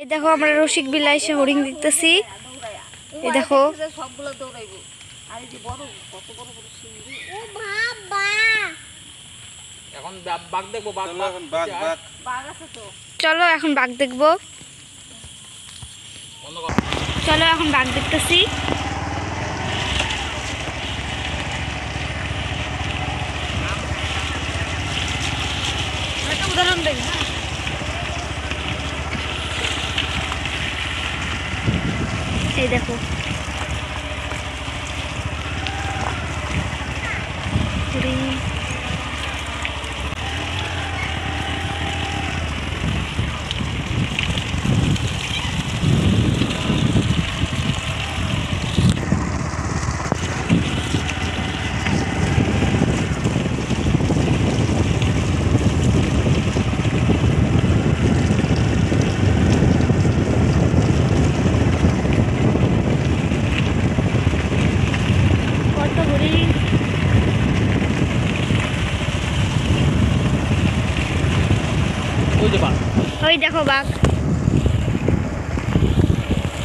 এই দেখো আমরা রসিক বিলা এসে হরিণ দেখতেছি। এই দেখো সবগুলো দৌড়াইবো। আর এই যে বড় কত বড় বড় শিঙ্গি। ও বাবা এখন বাঘ দেখবো। বাঘ এখন বাঘ আছে তো। চলো এখন বাঘ দেখবো। চলো এখন বাঘ দেখতেছি। একটা উদাহরণ দেই। এই দেখো হরিণ। কত হরিণ। ওই যে বাঘ। ওই দেখো বাঘ।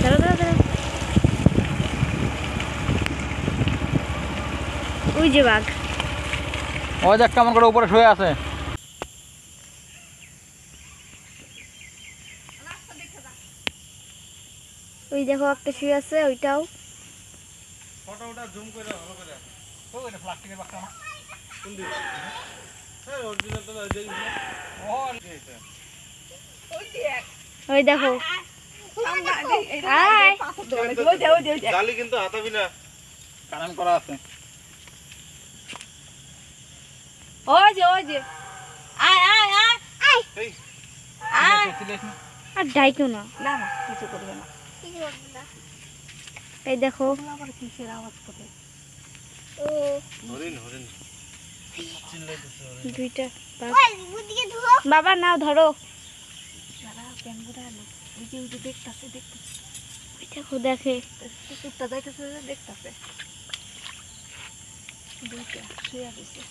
ধরো ধরো ধরো। ওই যে বাঘ। ওই দেখ কেমন করে উপরে শুয়ে আছে। ওই দেখো একটা শুয়ে আছে ওইটাও। ফটোটা জুম করে ভালো করে। ওই এটা প্লাস্টিকের বাক্স না। কোন দিকে? হ্যাঁ অরিজিনাল তো এই যে। ও এইটা। ওই দেখ। ওই দেখো আয় জালি কিন্তু হাতাবি না। কারণ করা আছে। ওই যে আয় আয় আয় আয় এই আয় আর ডাইকেও না। না না কিছু করবে না। এই দেখো আবার কিসের আওয়াজ করে? হরিণ হরিণ দুইটা বাঘ। বাবা নাও ধরো। যারা ব্যাঙ্গুরা না ওই যে দেখতাছে ওই দেখো দেখে। কুকুরটা যাইতেছে দেখতাছে দুইটা শুয়ে গেছে।